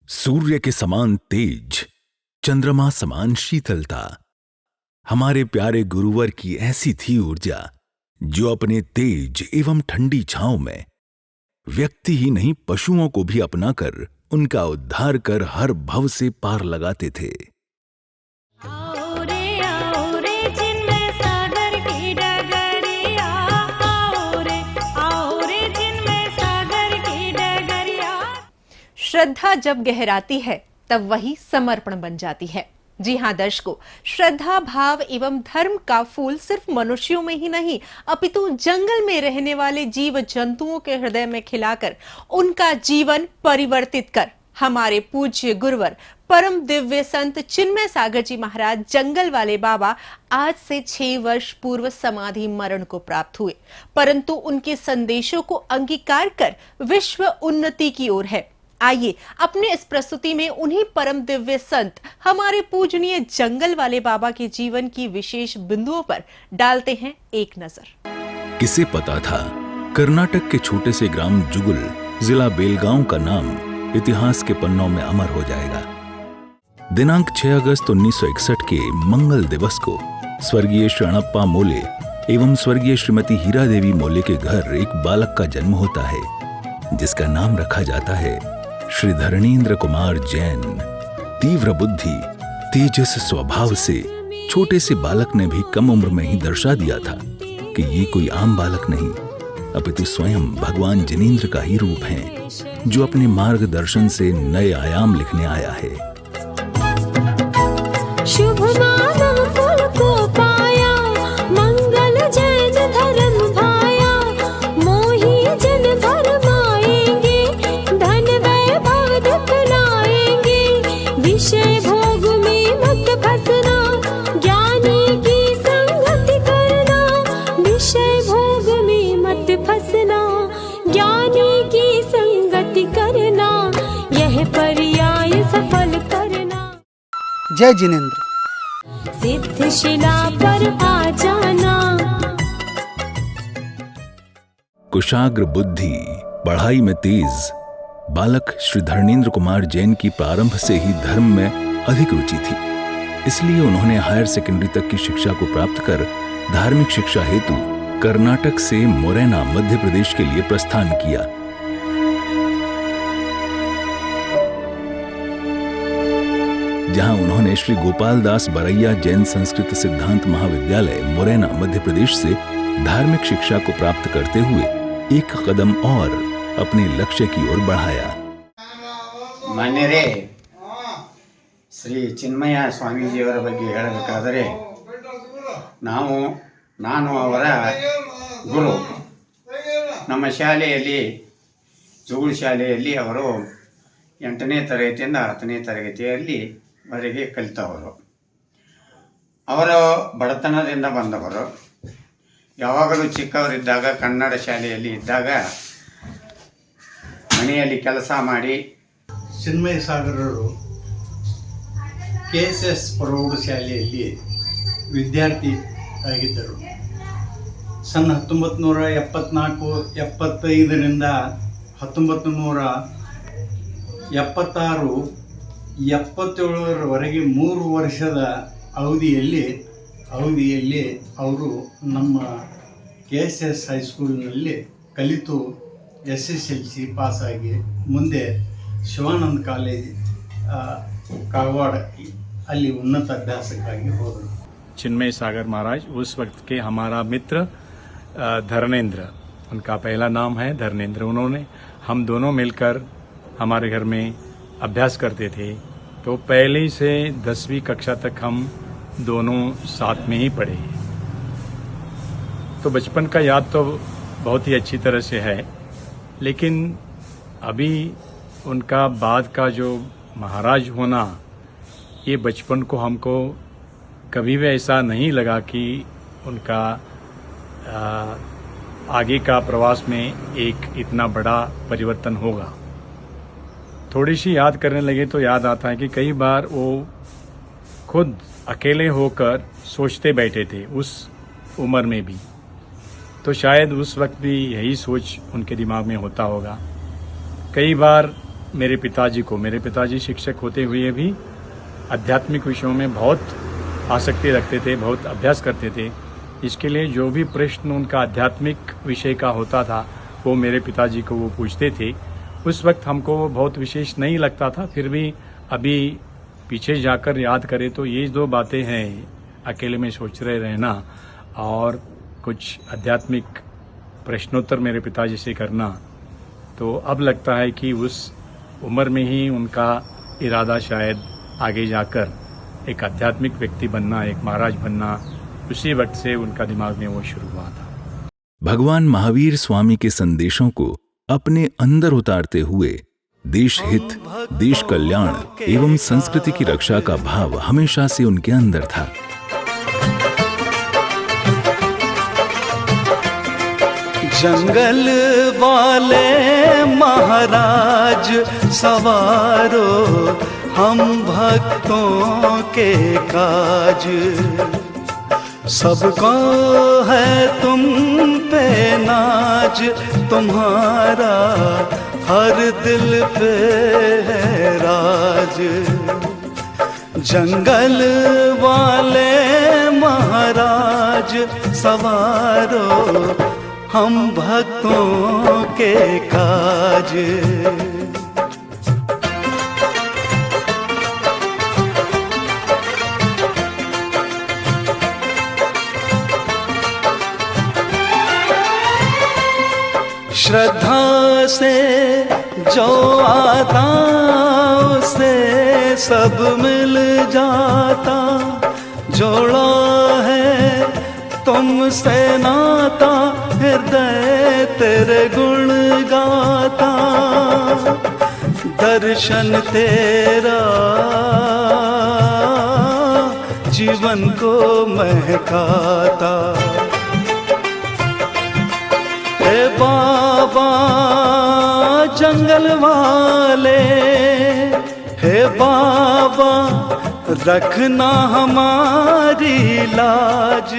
सूर्य के समान तेज, चंद्रमा समान शीतलता। हमारे प्यारे गुरुवर की ऐसी थी ऊर्जा जो अपने तेज एवं ठंडी छांव में व्यक्ति ही नहीं पशुओं को भी अपनाकर उनका उद्धार कर हर भव से पार लगाते थे। आओ रे चिन्मय सागर की डगरिया, आओ रे चिन्मय सागर की डगरिया। श्रद्धा जब गहराती है तब वही समर्पण बन जाती है। जी हाँ दर्शकों, श्रद्धा भाव एवं धर्म का फूल सिर्फ मनुष्यों में ही नहीं अपितु जंगल में रहने वाले जीव जंतुओं के हृदय में खिलाकर उनका जीवन परिवर्तित कर हमारे पूज्य गुरुवर परम दिव्य संत चिन्मय सागर जी महाराज जंगल वाले बाबा आज से 6 वर्ष पूर्व समाधि मरण को प्राप्त हुए, परंतु उनके संदेशों को अंगीकार कर विश्व उन्नति की ओर है। आइए अपने इस प्रस्तुति में उन्हीं परम दिव्य संत हमारे पूजनीय जंगल वाले बाबा के जीवन की विशेष बिंदुओं पर डालते हैं एक नजर। किसे पता था कर्नाटक के छोटे से ग्राम जुगुल, जिला बेलगांव का नाम इतिहास के पन्नों में अमर हो जाएगा। दिनांक 6 अगस्त 1961 के मंगल दिवस को स्वर्गीय शरणप्पा मोले एवं स्वर्गीय श्रीमती हीरा देवी मोले के घर एक बालक का जन्म होता है, जिसका नाम रखा जाता है श्री धरणेंद्र कुमार जैन। तीव्र बुद्धि, तेजस स्वभाव से छोटे से बालक ने भी कम उम्र में ही दर्शा दिया था कि ये कोई आम बालक नहीं अपितु स्वयं भगवान जिनेंद्र का ही रूप है, जो अपने मार्गदर्शन से नए आयाम लिखने आया है। शुभ मानव कुल को पाया, मंगल जैन धर्म भाया, मोही जन भरमाएंगे, धन वैभव दिखलाएंगे, विषय भोग में मत फंसना, ज्ञानी की संगति करना, विषय भोग में मत फंसना, ज्ञानी की संगति करना, यह पर्याय सफल करना। जय जिनेंद्र। सिद्ध शिला पर आ जाना। कुशाग्र बुद्धि, पढ़ाई में तेज बालक श्री धरणेंद्र कुमार जैन की प्रारंभ से ही धर्म में अधिक रुचि थी। इसलिए उन्होंने हायर सेकेंडरी तक की शिक्षा को प्राप्त कर धार्मिक शिक्षा हेतु कर्नाटक से मोरेना मध्य प्रदेश के लिए प्रस्थान किया। जहां उन्होंने श्री गोपाल दास बरैया जैन संस्कृत सिद्धांत महाविद्यालय मोरेना मध्य प्रदेश से धार्मिक शिक्षा को प्राप्त करते हुए एक कदम और अपने लक्ष्य की ओर बढ़ाया। ಮಾನ್ಯರೇ, ಶ್ರೀ ಚಿನ್ಮಯ ಸ್ವಾಮೀಜಿಯವರ ಬಗ್ಗೆ ಹೇಳಬೇಕಾದರೆ ನಾನು ಅವರ ಗುರು. ನಮ್ಮ ಶಾಲೆಯಲ್ಲಿ ಜುಗುಳ್ ಶಾಲೆಯಲ್ಲಿ ಅವರು 8ನೇ ತರಗತಿಯಿಂದ 10ನೇ ತರಗತಿಯಲ್ಲಿ ವರೆಗೆ ಕಲಿತವರು. ಅವರು ಬಡತನದಿಂದ ಬಂದವರು. ಯಾವಾಗಲೂ ಚಿಕ್ಕವರಿದ್ದಾಗ ಕನ್ನಡ ಶಾಲೆಯಲ್ಲಿ ಇದ್ದಾಗ ಮನೆಯಲ್ಲಿ ಕೆಲಸ ಮಾಡಿ ಚಿನ್ಮಯ ಸಾಗರರು KSS ಪ್ರೌಢಶಾಲೆಯಲ್ಲಿ ವಿದ್ಯಾರ್ಥಿ ಆಗಿದ್ದರು. ಸನ್ 1974-75ರಿಂದ 1976-77ರವರೆಗೆ 3 ವರ್ಷದ ಅವಧಿಯಲ್ಲಿ ಅವರು ನಮ್ಮ KSS ಹೈಸ್ಕೂಲ್ನಲ್ಲಿ ಕಲಿತು SSLC ಪಾಸಾಗಿ ಮುಂದೆ ಶಿವಾನಂದ ಕಾಲೇಜ್ ಕಾಗವಾಡ ಅಲ್ಲಿ उन्नत अभ्यासಕ್ಕಾಗಿ ಹೋದರು. चिन्मय सागर महाराज उस वक्त के हमारा मित्र धर्मेंद्र, उनका पहला नाम है धर्मेंद्र, उन्होंने हम दोनों मिलकर हमारे घर में अभ्यास करते थे। तो पहले से 10वीं कक्षा तक हम दोनों साथ में ही पढ़े। तो बचपन का याद तो बहुत ही अच्छी तरह से है, लेकिन अभी उनका बाद का जो महाराज होना, ये बचपन को हमको कभी भी ऐसा नहीं लगा कि उनका आगे का प्रवास में एक इतना बड़ा परिवर्तन होगा। थोड़ी सी याद करने लगे तो याद आता है कि कई बार वो खुद अकेले होकर सोचते बैठे थे उस उम्र में भी। तो शायद उस वक्त भी यही सोच उनके दिमाग में होता होगा। कई बार मेरे पिताजी शिक्षक होते हुए भी आध्यात्मिक विषयों में बहुत आसक्ति रखते थे, बहुत अभ्यास करते थे। इसके लिए जो भी प्रश्न उनका आध्यात्मिक विषय का होता था वो मेरे पिताजी को वो पूछते थे। उस वक्त हमको वो बहुत विशेष नहीं लगता था, फिर भी अभी पीछे जाकर याद करें तो ये दो बातें हैं, अकेले में सोच रहे रहना और कुछ आध्यात्मिक प्रश्नोत्तर मेरे पिताजी से करना, तो अब लगता है कि उस उम्र में ही उनका इरादा शायद आगे जाकर एक आध्यात्मिक व्यक्ति बनना, एक महाराज बनना, उसी वक्त से उनका दिमाग में वो शुरू हुआ था। भगवान महावीर स्वामी के संदेशों को अपने अंदर उतारते हुए देश हित, देश कल्याण एवं संस्कृति की रक्षा का भाव हमेशा से उनके अंदर था। जंगल वाले महाराज सवारो हम भक्तों के काज, सबको है तुम पे नाज, तुम्हारा हर दिल पे है राज। जंगल वाले महाराज सवारो हम भक्तों के काज। श्रद्धा से जो आता उसे सब मिल जाता, जोड़ा है तुमसे नाता, हृदय तेरे गुण गाता, दर्शन तेरा जीवन को महकाता। हे बाबा जंगल वाले, हे बाबा रखना हमारी लाज।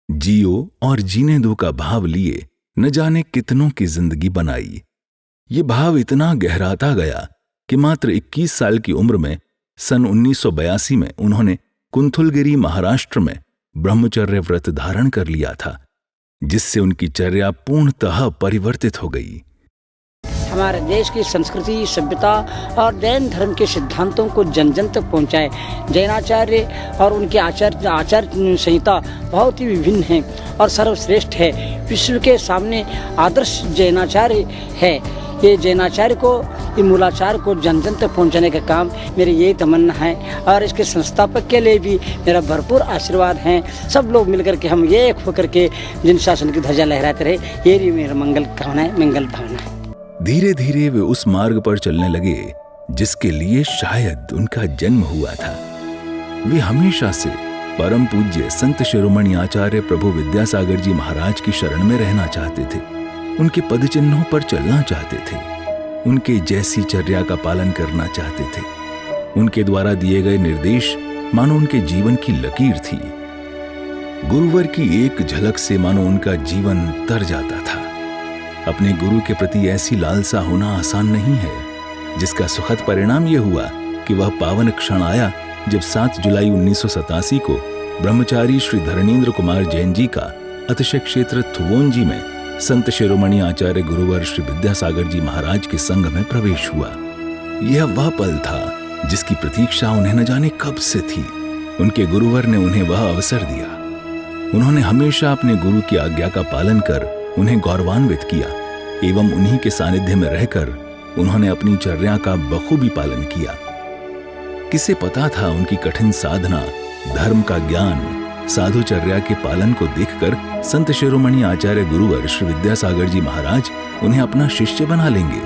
जियो और जीने दो का भाव लिए न जाने कितनों की जिंदगी बनाई। ये भाव इतना गहराता गया कि मात्र 21 साल की उम्र में सन 1982 में उन्होंने कुंथुलगिरी महाराष्ट्र में ब्रह्मचर्य व्रत धारण कर लिया था, जिससे उनकी चर्या पूर्णतः परिवर्तित हो गई। हमारे देश की संस्कृति, सभ्यता और जैन धर्म के सिद्धांतों को जन जन तक पहुँचाए। जैनाचार्य और उनके आचार संहिता बहुत ही विभिन्न है और सर्वश्रेष्ठ है। विश्व के सामने आदर्श जैनाचार्य है। ये जैनाचार्य को, ये मूलाचार को जन जन तक पहुँचाने का काम मेरी यही तमन्ना है और इसके संस्थापक के लिए भी मेरा भरपूर आशीर्वाद है। सब लोग मिलकर के हम ये एक होकर के जिन शासन की ध्वजा लहराते रहे, ये भी मेरा मंगल कामना है, मंगल भावना है। धीरे धीरे वे उस मार्ग पर चलने लगे जिसके लिए शायद उनका जन्म हुआ था। वे हमेशा से परम पूज्य संत शिरोमणि आचार्य प्रभु विद्यासागर जी महाराज की शरण में रहना चाहते थे। उनके पदचिन्हों पर चलना चाहते थे, उनके जैसी चर्या का पालन करना चाहते थे। उनके द्वारा दिए गए निर्देश मानो उनके जीवन की लकीर थी। गुरुवर की एक झलक से मानो उनका जीवन तर जाता था। अपने गुरु के प्रति ऐसी लालसा होना आसान नहीं है, जिसका सुखद परिणाम यह हुआ कि वह पावन क्षण आया जब 7 जुलाई 1987 को ब्रह्मचारी श्री धर्मेंद्र कुमार जैन जी का अतिशय क्षेत्र थुवोंजी में संत शिरोमणि आचार्य गुरुवर श्री विद्यासागर जी महाराज के संघ में प्रवेश हुआ। यह वह पल था जिसकी प्रतीक्षा उन्हें न जाने कब से थी। उनके गुरुवर ने उन्हें वह अवसर दिया। उन्होंने हमेशा अपने गुरु की आज्ञा का पालन कर उन्हें गौरवान्वित किया एवं उन्हीं के सानिध्य में रहकर उन्होंने अपनी चर्या का बखूबी पालन किया। किसे पता था उनकी कठिन साधना, धर्म का ज्ञान, साधुचर्या के पालन को देखकर संत शिरोमणि आचार्य गुरुवर श्री विद्यासागर जी महाराज उन्हें अपना शिष्य बना लेंगे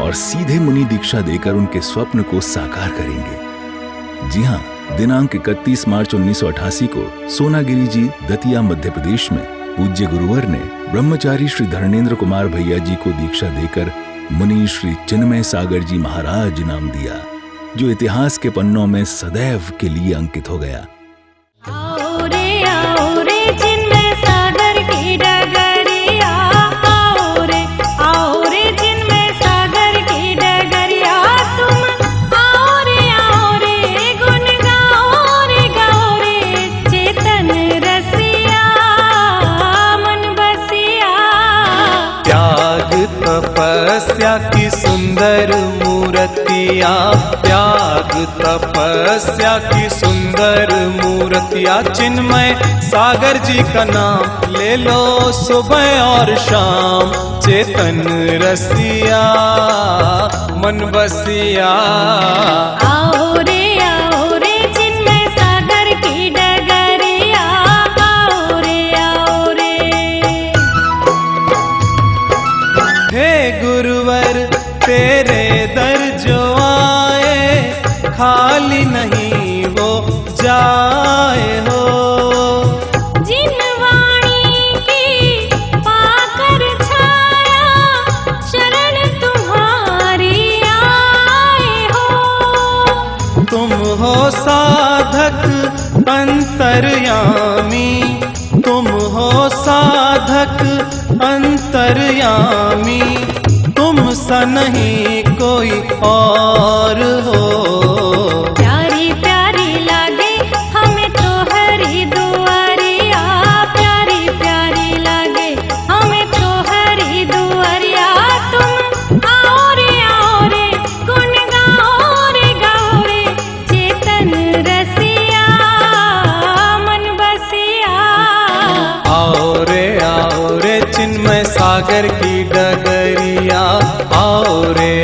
और सीधे मुनि दीक्षा देकर उनके स्वप्न को साकार करेंगे। जी हाँ, दिनांक 31 मार्च 1988 को सोनागिरी जी, दतिया, मध्य प्रदेश में पूज्य गुरुवर ने ब्रह्मचारी श्री धर्मेंद्र कुमार भैया जी को दीक्षा देकर मुनि श्री चिन्मय सागर जी महाराज नाम दिया, जो इतिहास के पन्नों में सदैव के लिए अंकित हो गया। आओ रे चिन्मय सागर की डगरिया, आओ रे चिन्मय सागर की डगरिया। मूर्तिया, त्याग तपस्या की सुंदर मूर्तिया। चिन्मय सागर जी का नाम ले लो सुबह और शाम, चेतन रसिया मन बसिया। आओ रे चिन्मय सागर की डगरिया, आओ रे। हे गुरुवर तेरे दर जो आए, खाली नहीं वो जाए हो। जिन वाणी की पाकर छाया, शरण तुम्हारी आए हो। तुम हो साधक अंतर्यामी, तुम हो साधक अंतर्यामी, तुम सा नहीं कोई और हो। प्यारी प्यारी लागे हमें तो हरी दुआरिया, प्यारी प्यारी लागे हमें तो हरी दुआरिया। तुम आओ रे गुन गाओ रे, चेतन रसिया मन बसिया। आओ रे चिन्मय सागर की डगरिया, आओ रे।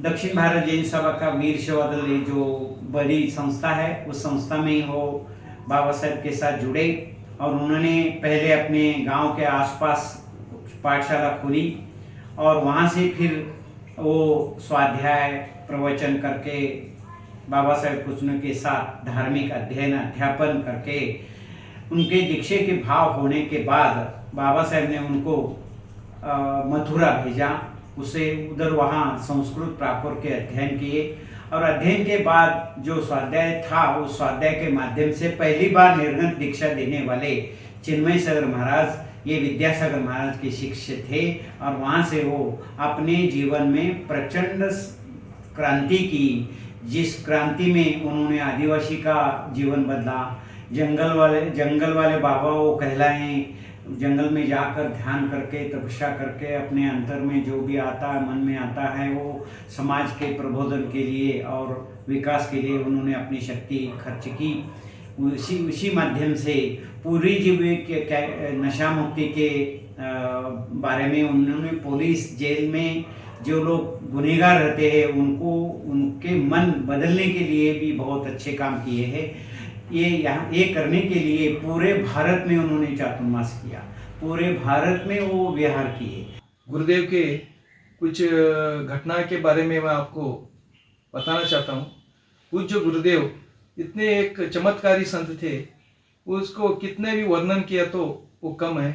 दक्षिण भारत जैन सभा का वीर सेवा दल ये जो बड़ी संस्था है, उस संस्था में ही वो बाबा साहेब के साथ जुड़े और उन्होंने पहले अपने गांव के आसपास पाठशाला खोली और वहाँ से फिर वो स्वाध्याय प्रवचन करके बाबा साहेब कुचनू के साथ धार्मिक अध्ययन अध्यापन करके उनके दीक्षे के भाव होने के बाद बाबा साहेब ने उनको मथुरा भेजा। उसे उधर वहाँ संस्कृत प्रापर के अध्ययन किए और अध्ययन के बाद जो स्वाध्याय था उस स्वाध्याय के माध्यम से पहली बार निर्गत दीक्षा देने वाले चिन्मय सागर महाराज ये विद्यासागर महाराज के शिष्य थे और वहाँ से वो अपने जीवन में प्रचंड क्रांति की, जिस क्रांति में उन्होंने आदिवासी का जीवन बदला। जंगल वाले बाबा वो कहलाए, जंगल में जाकर ध्यान करके तपस्या करके अपने अंतर में जो भी आता है मन में आता है वो समाज के प्रबोधन के लिए और विकास के लिए उन्होंने अपनी शक्ति खर्च की। उसी माध्यम से पूरी जीवित के नशा मुक्ति के बारे में उन्होंने पुलिस जेल में जो लोग गुनहगार रहते हैं उनको उनके मन बदलने के लिए भी बहुत अच्छे काम किए हैं। ये करने के लिए पूरे भारत में उन्होंने चातुर्मास किया, पूरे भारत में वो विहार किए। गुरुदेव के कुछ घटना के बारे में मैं आपको बताना चाहता हूँ। पूज्य गुरुदेव इतने एक चमत्कारी संत थे, उसको कितने भी वर्णन किया तो वो कम है।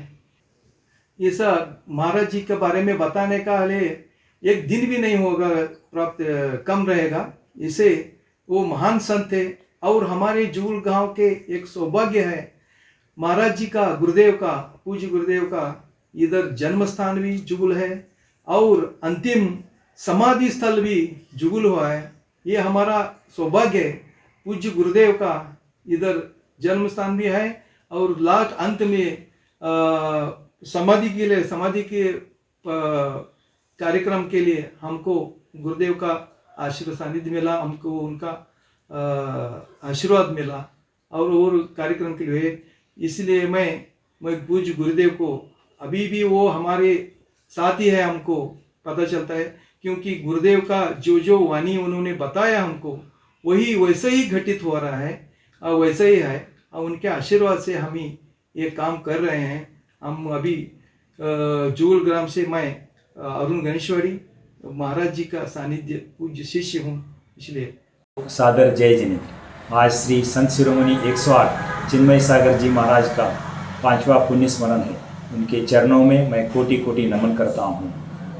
ऐसा महाराज जी के बारे में बताने का लिए एक दिन भी नहीं होगा, प्राप्त कम रहेगा। इसे वो महान संत थे और हमारे जुगुल गांव के एक सौभाग्य है महाराज जी का, गुरुदेव का, पूज्य गुरुदेव का इधर जन्म स्थान भी जुगुल है और अंतिम समाधि स्थल भी जुगुल हुआ है। ये हमारा सौभाग्य है। पूज्य गुरुदेव का इधर जन्म स्थान भी है और लास्ट अंत में समाधि के लिए, समाधि के कार्यक्रम के लिए हमको गुरुदेव का आशीर्वाद सानिध्य मिला, हमको उनका आशीर्वाद मिला और कार्यक्रम के लिए। इसलिए मैं पूज्य गुरुदेव को अभी भी वो हमारे साथ ही है, हमको पता चलता है क्योंकि गुरुदेव का जो वाणी उन्होंने बताया हमको वही वैसे ही घटित हो रहा है और वैसे ही है और उनके आशीर्वाद से हम ही ये काम कर रहे हैं। हम अभी जुगुल ग्राम से मैं अरुण गणेश्वरी महाराज जी का सानिध्य पूज्य शिष्य हूँ। इसलिए सादर जय जिनेंद्र। आज श्री संत शिरोमणि 108 चिन्मय सागर जी महाराज का 5वां पुण्य स्मरण है। उनके चरणों में मैं कोटि कोटि नमन करता हूँ।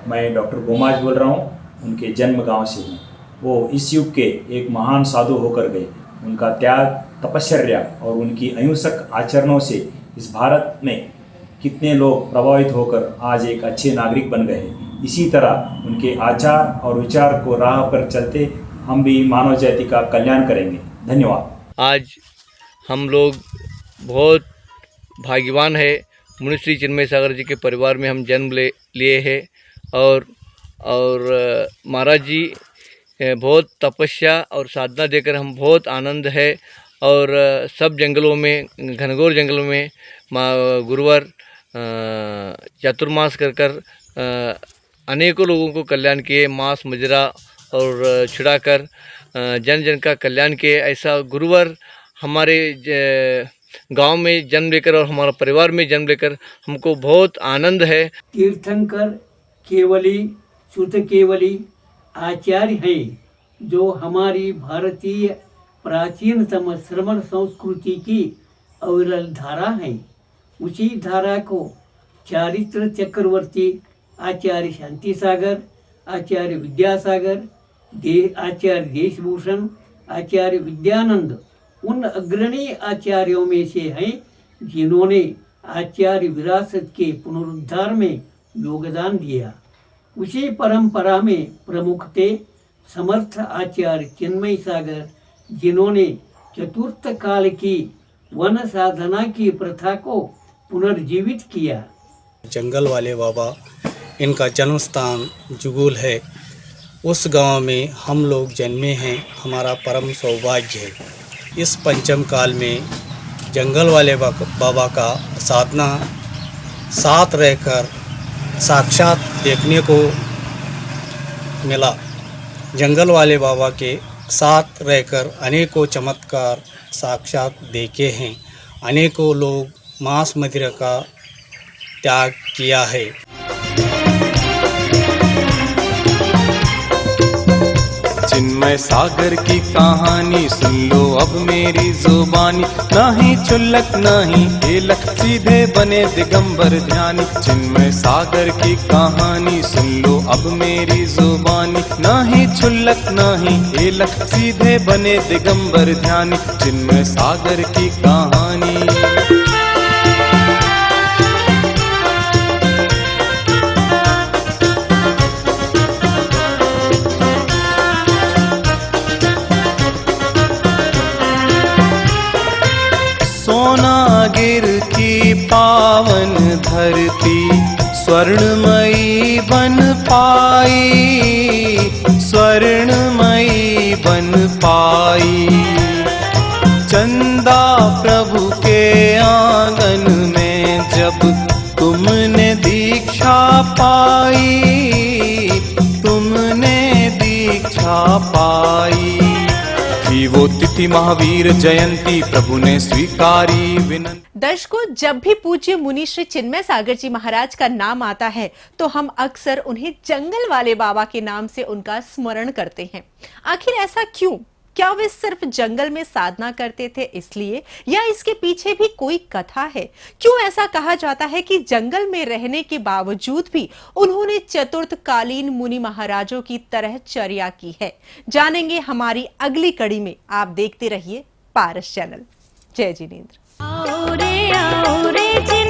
मैं डॉक्टर गोमाज बोल रहा हूँ, उनके जन्म गांव से हूँ। वो इस युग के एक महान साधु होकर गए। उनका त्याग, तपश्चर्या और उनकी अहिंसक आचरणों से इस भारत में कितने लोग प्रभावित होकर आज एक अच्छे नागरिक बन गए। इसी तरह उनके आचार और विचार को राह पर चलते हम भी मानव जाति का कल्याण करेंगे। धन्यवाद। आज हम लोग बहुत भाग्यवान है, मुनि श्री चिन्मय सागर जी के परिवार में हम जन्म लिए हैं और महाराज जी बहुत तपस्या और साधना देकर हम बहुत आनंद है। और सब जंगलों में, घनघोर जंगलों में गुरुवार चातुर्मास कर अनेकों लोगों को कल्याण किए, मांस मदिरा और छुड़ाकर जन जन का कल्याण किए। ऐसा गुरुवार हमारे गांव में जन्म लेकर और हमारा परिवार में जन्म लेकर हमको बहुत आनंद है। तीर्थंकर केवली शुद्ध केवली आचार्य हैं जो हमारी भारतीय प्राचीनतम श्रमण संस्कृति की अविरल धारा है। उसी धारा को चारित्र चक्रवर्ती आचार्य शांति सागर, आचार्य विद्यासागर, आचार्य देशभूषण, आचार्य विद्यानंद उन अग्रणी आचार्यों में से हैं जिन्होंने आचार्य विरासत के पुनरुद्धार में योगदान दिया। उसी परंपरा में प्रमुख थे समर्थ आचार्य चिन्मय सागर, जिन्होंने चतुर्थ काल की वन साधना की प्रथा को पुनर्जीवित किया। जंगल वाले बाबा, इनका जन्म स्थान जुगुल है। उस गांव में हम लोग जन्मे हैं, हमारा परम सौभाग्य है। इस पंचम काल में जंगल वाले बाबा का साधना साथ रहकर साक्षात देखने को मिला। जंगल वाले बाबा के साथ रहकर अनेकों चमत्कार साक्षात देखे हैं। अनेकों लोग मांस मदिरा का त्याग किया है। चिन्मय सागर की कहानी सुन लो अब मेरी जुबानी, नहीं चुल्लक नहीं हेलक सीधे बने दिगंबर ध्यानी। चिन्मय सागर की कहानी सुन लो अब मेरी जुबानी, नहीं चुल्लक नहीं हेलक सीधे बने दिगंबर ध्यानी। चिन्मय सागर की कहानी। सोनागिर की पावन धरती स्वर्णमयी बन पाई, स्वर्णमयी बन पाई। चंदा प्रभु के आंगन में जब तुमने दीक्षा पाई, तुमने दीक्षा पाई। वो तिथि महावीर जयंती प्रभु ने स्वीकारी विनंती। दर्शकों, जब भी पूज्य मुनि श्री चिन्मय सागर जी महाराज का नाम आता है तो हम अक्सर उन्हें जंगल वाले बाबा के नाम से उनका स्मरण करते हैं। आखिर ऐसा क्यों? क्या वे सिर्फ जंगल में साधना करते थे इसलिए, या इसके पीछे भी कोई कथा है? क्यों ऐसा कहा जाता है कि जंगल में रहने के बावजूद भी उन्होंने चतुर्थकालीन मुनि महाराजों की तरह चर्या की है? जानेंगे हमारी अगली कड़ी में। आप देखते रहिए पारस चैनल। जय जिनेंद्र। आओ रे